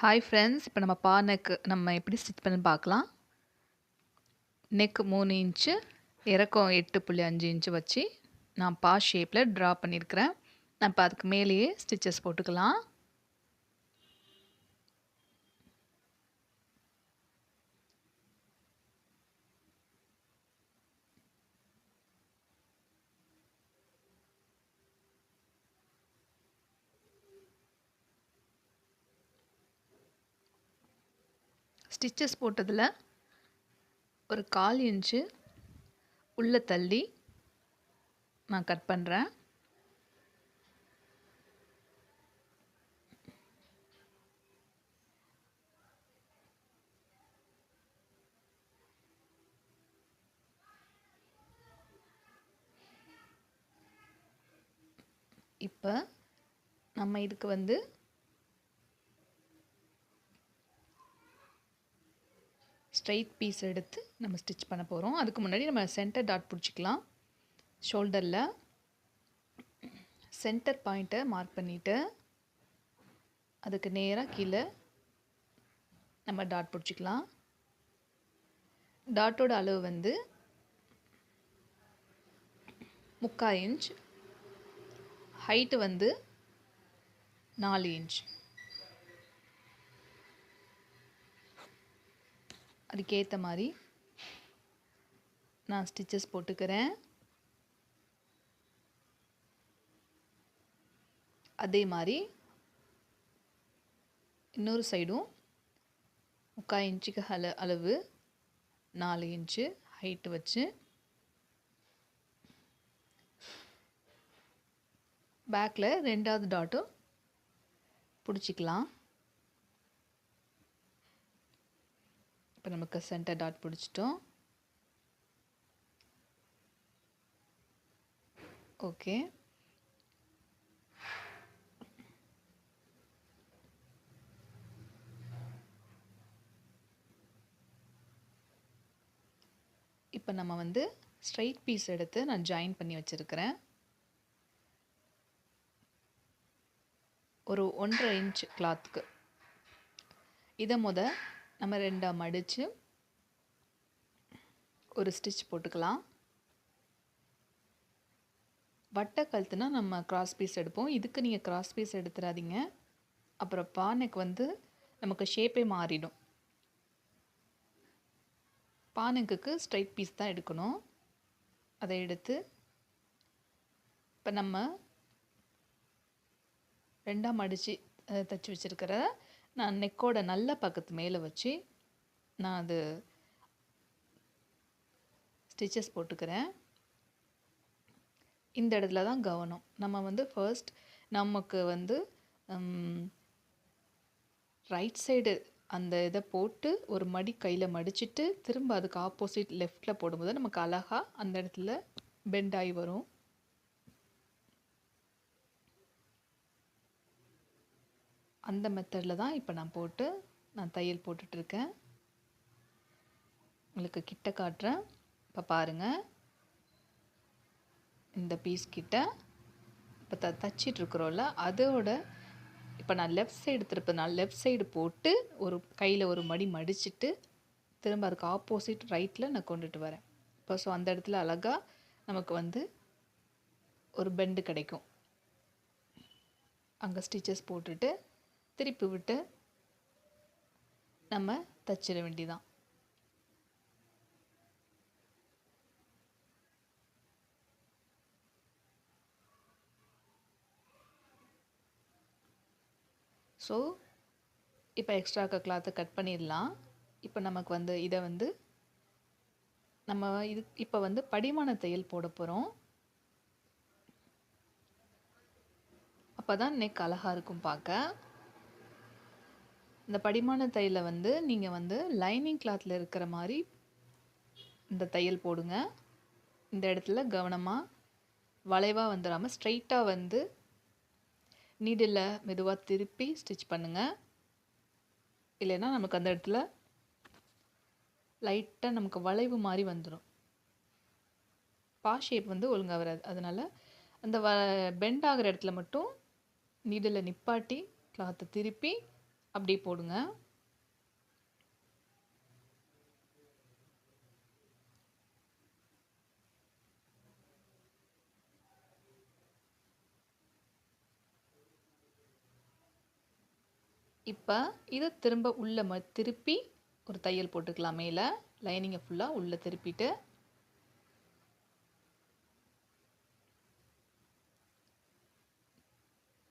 Hi friends, இப்போ நம்ம பா நெக் நம்ம எப்படி ஸ்டிச் பண்ணி பார்க்கலாம். நெக் 3 இன்ச்சு, இறக்கம் 8.5 இன்ச்சு வச்சு நான் பா ஷேப்பில் ட்ரா பண்ணியிருக்கிறேன். நான் இப்போ அதுக்கு மேலேயே ஸ்டிச்சஸ் போட்டுக்கலாம். ஸ்டிச்சஸ் போட்டதில் ஒரு 1/4 இன்ச்சு உள்ளே தள்ளி நான் கட் பண்ணுறேன். இப்போ நம்ம இதுக்கு ஸ்ட்ரைட் பீஸ் எடுத்து நம்ம ஸ்டிச் பண்ண போகிறோம். அதுக்கு முன்னாடி நம்ம சென்டர் டாட் பிடிச்சிக்கலாம். ஷோல்டரில் சென்டர் பாயிண்ட்டை மார்க் பண்ணிவிட்டு அதுக்கு நேராக கீழே நம்ம டாட் பிடிச்சிக்கலாம். டாட்டோட அளவு 3/4 இன்ச், ஹைட்டு 4 இன்ச். அதுக்கேற்ற மாதிரி நான் ஸ்டிச்சஸ் போட்டுக்கிறேன். அதே மாதிரி இன்னொரு சைடும் 3/4 இன்ச்சுக்கு அளவு 4 இன்ச்சு ஹைட்டு வச்சு பேக்கில் 2வது டாட்டும் பிடிச்சிக்கலாம். இப்போ நமக்கு சென்டர் டாட் பிடிச்சிட்டோம். ஓகே, இப்போ நம்ம ஸ்ட்ரைட் பீஸ் எடுத்து நான் ஜாயின் பண்ணி வச்சுருக்கிறேன். ஒரு 1.5 இன்ச் கிளாத்துக்கு இதை நம்ம 2ஆக மடித்து ஒரு ஸ்டிச் போட்டுக்கலாம். வட்டை கழுத்துனா நம்ம கிராஸ் பீஸ் எடுப்போம். இதுக்கு நீங்கள் கிராஸ் பீஸ் எடுத்துடாதீங்க, அப்புறம் பா நெக் நமக்கு ஷேப்பே மாறிடும். பா நெக்குக்கு ஸ்ட்ரைட் பீஸ் தான் எடுக்கணும். அதை எடுத்து இப்போ நம்ம 2ஆக மடித்து தைச்சி வச்சுருக்கிற நான் நெக்கோட நல்ல பக்கத்து மேலே வச்சு நான் அது ஸ்டிச்சஸ் போட்டுக்கிறேன். இந்த இடத்துல தான் கவனம். நம்ம ஃபர்ஸ்ட் நமக்கு ரைட் சைடு அந்த இதை போட்டு ஒரு மடி கையில் மடிச்சுட்டு திரும்ப அதுக்கு ஆப்போசிட் லெஃப்டில் போடும்போது நமக்கு அழகாக அந்த இடத்துல பெண்ட் ஆகி வரும். அந்த மெத்தடில் தான் இப்போ நான் தையல் போட்டுட்ருக்கேன். உங்களுக்கு கிட்ட காட்டுறேன். இப்போ பாருங்கள், இந்த பீஸ் கிட்ட இப்போ தச்சிட்ருக்குறோம்ல அதோட இப்போ நான் லெஃப்ட் சைடு திருப்பதுனால லெஃப்ட் சைடு போட்டு ஒரு கையில் ஒரு மடி மடிச்சுட்டு திரும்ப அதுக்கு ஆப்போசிட் ரைட்டில் நான் கொண்டுட்டு வரேன். இப்போ ஸோ அந்த இடத்துல அழகாக நமக்கு ஒரு பெண்டு கிடைக்கும். அங்கே ஸ்டிச்சஸ் போட்டுட்டு திருப்பி விட்டு நம்ம தச்சிட வேண்டியதான். ஸோ இப்போ எக்ஸ்ட்ரா கிளாத்தை கட் பண்ணிடலாம். இப்போ நமக்கு இதை நம்ம இப்போ படிமான தையல் போட போகிறோம். அப்போ தான் நெக் அழகாக இருக்கும் பார்க்க. இந்த படிமான தையலை நீங்கள் லைனிங் கிளாத்தில் இருக்கிற மாதிரி இந்த தையல் போடுங்க. இந்த இடத்துல கவனமாக வளைவாக வந்துடாமல் ஸ்ட்ரைட்டாக நீடில் மெதுவாக திருப்பி ஸ்டிச் பண்ணுங்கள். இல்லைன்னா நமக்கு அந்த இடத்துல லைட்டாக நமக்கு வளைவு மாதிரி வந்துடும். பா ஷேப் ஒழுங்காக வராது. அதனால் அந்த பெண்ட் ஆகிற இடத்துல மட்டும் நீடில் நிப்பாட்டி கிளாத்தை திருப்பி அப்படி போடுங்க. இப்போ இதை திரும்ப உள்ள திருப்பி ஒரு தையல் போட்டுக்கலாம். மேலே லைனிங்கை ஃபுல்லாக உள்ளே திருப்பிட்டு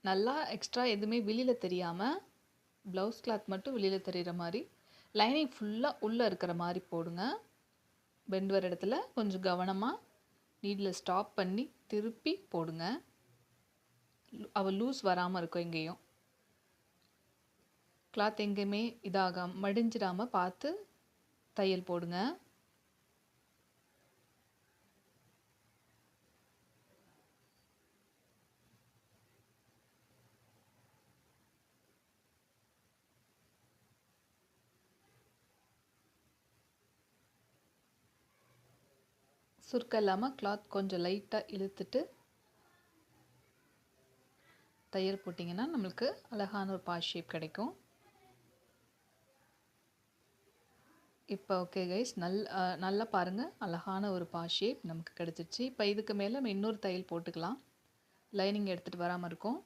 நல்லா எக்ஸ்ட்ரா எதுவுமே வெளியில் தெரியாமல் ப்ளவுஸ் கிளாத் மட்டும் வெளியில் தெரிகிற மாதிரி லைனிங் ஃபுல்லாக உள்ளே இருக்கிற மாதிரி போடுங்க. பெண்ட் வர இடத்துல கொஞ்சம் கவனமாக நீடில் ஸ்டாப் பண்ணி திருப்பி போடுங்க. அவள் லூஸ் வராமல் இருக்கும். எங்கேயும் கிளாத் எங்கேயுமே இதாகாமல் மடிஞ்சிடாமல் பார்த்து தையல் போடுங்க. சுருக்கம் இல்லாமல் கிளாத் கொஞ்சம் லைட்டாக இழுத்துட்டு தையல் போட்டிங்கன்னா நம்மளுக்கு அழகான ஒரு பாஸ் ஷேப் கிடைக்கும். இப்போ ஓகே கைஸ், நல்லா பாருங்கள், அழகான ஒரு பாஸ் ஷேப் நமக்கு கிடச்சிருச்சு. இப்போ இதுக்கு மேலே நம்ம இன்னொரு தையல் போட்டுக்கலாம். லைனிங் எடுத்துகிட்டு வராமல் இருக்கும்.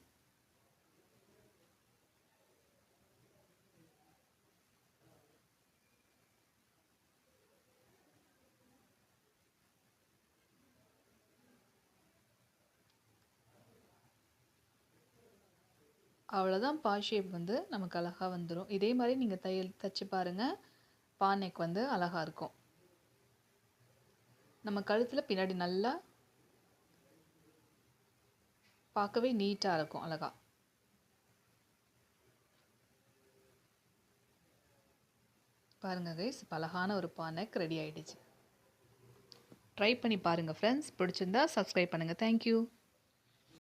அவ்வளோதான், பாஸ் ஷேப் வந்து நமக்கு அழகாக வந்துடும். இதே மாதிரி நீங்கள் தைச்சு பாருங்கள். பானைக்கு வந்து அழகாக இருக்கும். நம்ம கழுத்தில் பின்னாடி நல்லா பார்க்கவே நீட்டாக இருக்கும். அழகா பாருங்கள் கைஸ், இப்போ அழகான ஒரு பானைக்கு ரெடி ஆகிடுச்சு. ட்ரை பண்ணி பாருங்கள் ஃப்ரெண்ட்ஸ். பிடிச்சிருந்தா சப்ஸ்கிரைப் பண்ணுங்கள். தேங்க்யூ.